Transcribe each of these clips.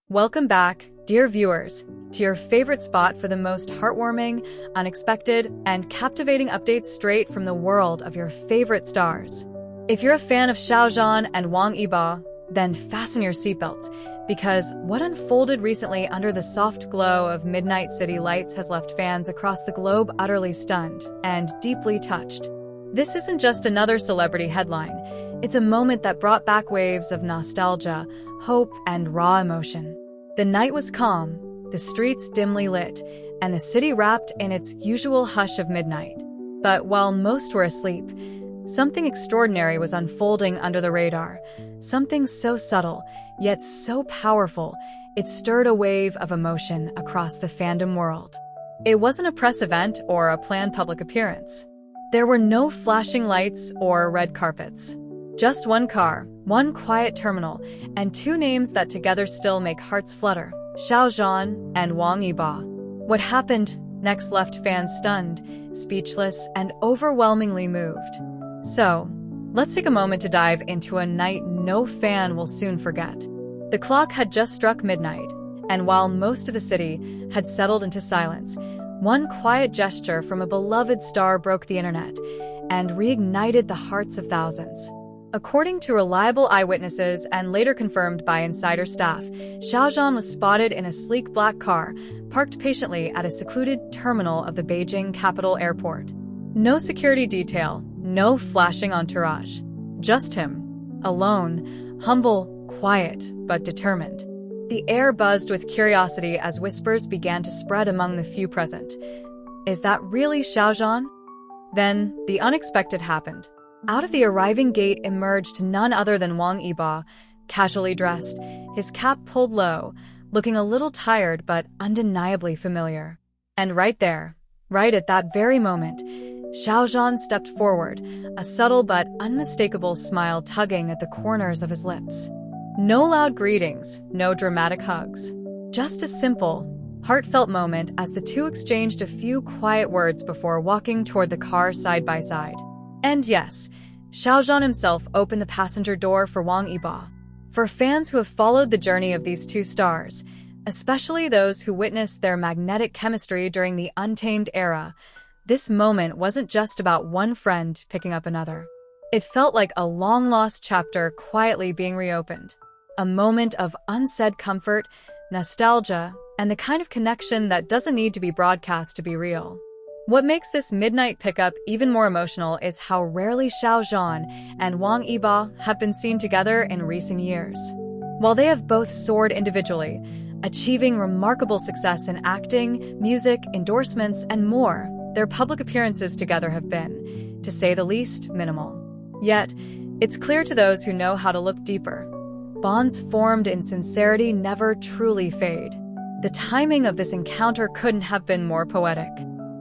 Welcome back, dear viewers, to your favorite spot for the most heartwarming, unexpected, and captivating updates straight from the world of your favorite stars. If you're a fan of Xiao Zhan and Wang Yibo, then fasten your seatbelts, because what unfolded recently under the soft glow of midnight city lights has left fans across the globe utterly stunned and deeply touched. This isn't just another celebrity headline. It's a moment that brought back waves of nostalgia, hope, and raw emotion. The night was calm, the streets dimly lit, and the city wrapped in its usual hush of midnight. But while most were asleep, something extraordinary was unfolding under the radar. Something so subtle, yet so powerful, it stirred a wave of emotion across the fandom world. It wasn't a press event or a planned public appearance. There were no flashing lights or red carpets. Just one car, one quiet terminal, and two names that together still make hearts flutter: Xiao Zhan and Wang Yibo. What happened next left fans stunned, speechless, and overwhelmingly moved. So, let's take a moment to dive into a night no fan will soon forget. The clock had just struck midnight, and while most of the city had settled into silence, one quiet gesture from a beloved star broke the internet and reignited the hearts of thousands. According to reliable eyewitnesses and later confirmed by insider staff, Xiao Zhan was spotted in a sleek black car, parked patiently at a secluded terminal of the Beijing capital airport. No security detail, no flashing entourage. Just him, alone, humble, quiet, but determined. The air buzzed with curiosity as whispers began to spread among the few present. Is that really Xiao Zhan? Then, the unexpected happened. Out of the arriving gate emerged none other than Wang Yibo, casually dressed, his cap pulled low, looking a little tired but undeniably familiar. And right there, right at that very moment, Xiao Zhan stepped forward, a subtle but unmistakable smile tugging at the corners of his lips. No loud greetings, no dramatic hugs. Just a simple, heartfelt moment as the two exchanged a few quiet words before walking toward the car side by side. And yes, Xiao Zhan himself opened the passenger door for Wang Yibo. For fans who have followed the journey of these two stars, especially those who witnessed their magnetic chemistry during the Untamed era, this moment wasn't just about one friend picking up another. It felt like a long-lost chapter quietly being reopened. A moment of unsaid comfort, nostalgia, and the kind of connection that doesn't need to be broadcast to be real. What makes this midnight pickup even more emotional is how rarely Xiao Zhan and Wang Yibo have been seen together in recent years. While they have both soared individually, achieving remarkable success in acting, music, endorsements, and more, their public appearances together have been, to say the least, minimal. Yet, it's clear to those who know how to look deeper. Bonds formed in sincerity never truly fade. The timing of this encounter couldn't have been more poetic.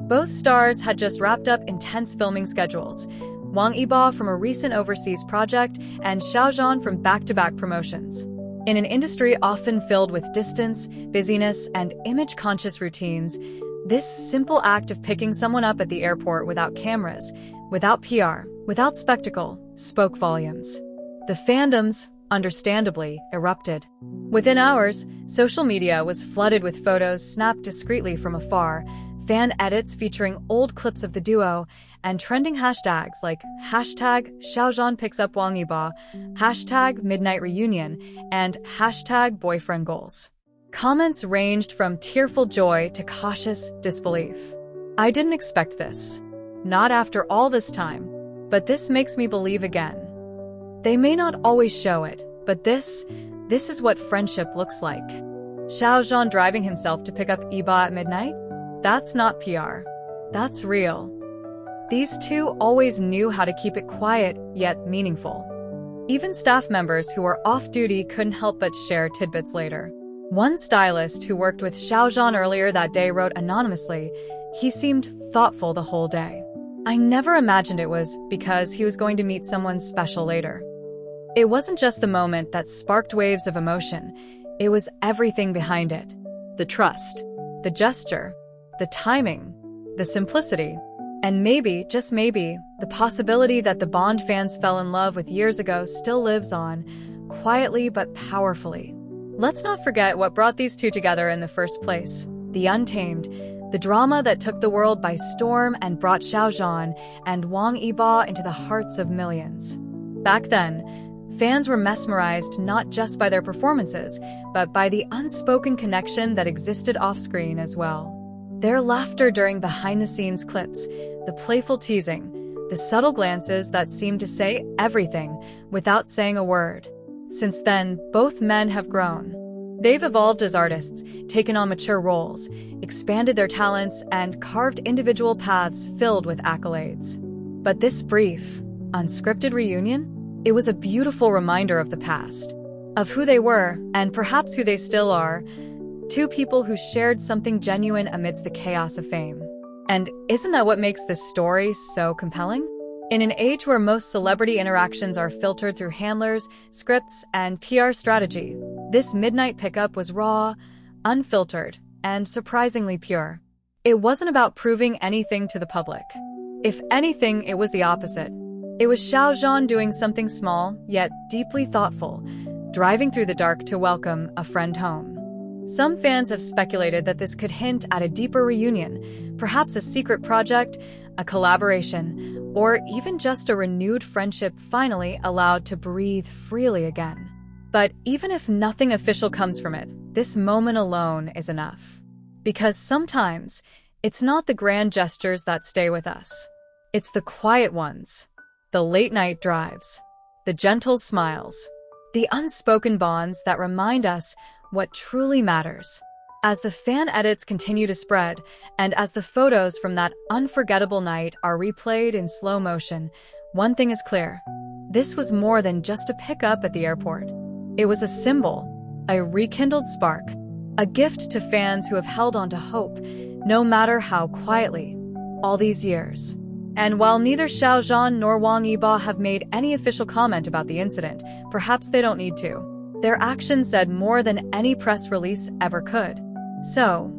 Both stars had just wrapped up intense filming schedules, Wang Yibo from a recent overseas project and Xiao Zhan from back-to-back promotions. In an industry often filled with distance, busyness, and image-conscious routines, this simple act of picking someone up at the airport without cameras, without PR, without spectacle, spoke volumes. The fandoms, understandably, erupted. Within hours, social media was flooded with photos snapped discreetly from afar, fan edits featuring old clips of the duo, and trending hashtags like hashtag Xiao Zhan picks up Wang Yibo, hashtag Midnight Reunion, and hashtag Boyfriend Goals. Comments ranged from tearful joy to cautious disbelief. I didn't expect this. Not after all this time. But this makes me believe again. They may not always show it, but this is what friendship looks like. Xiao Zhan driving himself to pick up Yibo at midnight? That's not PR. That's real. These two always knew how to keep it quiet, yet meaningful. Even staff members who were off-duty couldn't help but share tidbits later. One stylist who worked with Xiao Zhan earlier that day wrote anonymously, "He seemed thoughtful the whole day. I never imagined it was because he was going to meet someone special later." It wasn't just the moment that sparked waves of emotion. It was everything behind it. The trust, the gesture, the timing, the simplicity, and maybe, just maybe, the possibility that the Bond fans fell in love with years ago still lives on, quietly but powerfully. Let's not forget what brought these two together in the first place: the Untamed, the drama that took the world by storm and brought Xiao Zhan and Wang Yibo into the hearts of millions. Back then, fans were mesmerized not just by their performances, but by the unspoken connection that existed off-screen as well. Their laughter during behind-the-scenes clips, the playful teasing, the subtle glances that seemed to say everything without saying a word. Since then, both men have grown. They've evolved as artists, taken on mature roles, expanded their talents, and carved individual paths filled with accolades. But this brief, unscripted reunion? It was a beautiful reminder of the past, of who they were, and perhaps who they still are, two people who shared something genuine amidst the chaos of fame. And isn't that what makes this story so compelling? In an age where most celebrity interactions are filtered through handlers, scripts, and PR strategy, this Midnght pickup was raw, unfiltered, and surprisingly pure. It wasn't about proving anything to the public. If anything, it was the opposite. It was Xiao Zhan doing something small, yet deeply thoughtful, driving through the dark to welcome a friend home. Some fans have speculated that this could hint at a deeper reunion, perhaps a secret project, a collaboration, or even just a renewed friendship finally allowed to breathe freely again. But even if nothing official comes from it, this moment alone is enough. Because sometimes, it's not the grand gestures that stay with us. It's the quiet ones. The late-night drives, the gentle smiles, the unspoken bonds that remind us what truly matters. As the fan edits continue to spread, and as the photos from that unforgettable night are replayed in slow motion, one thing is clear. This was more than just a pickup at the airport. It was a symbol, a rekindled spark, a gift to fans who have held on to hope, no matter how quietly, all these years. And while neither Xiao Zhan nor Wang Yibo have made any official comment about the incident, perhaps they don't need to. Their actions said more than any press release ever could. So,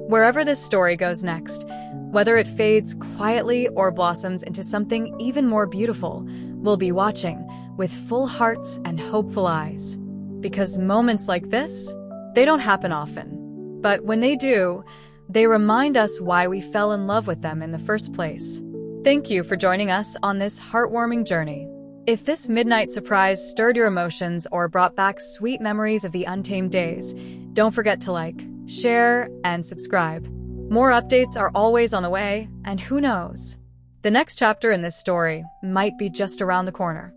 wherever this story goes next, whether it fades quietly or blossoms into something even more beautiful, we'll be watching with full hearts and hopeful eyes. Because moments like this, they don't happen often. But when they do, they remind us why we fell in love with them in the first place. Thank you for joining us on this heartwarming journey. If this Midnght surprise stirred your emotions or brought back sweet memories of the Untamed days, don't forget to like, share, and subscribe. More updates are always on the way, and who knows? The next chapter in this story might be just around the corner.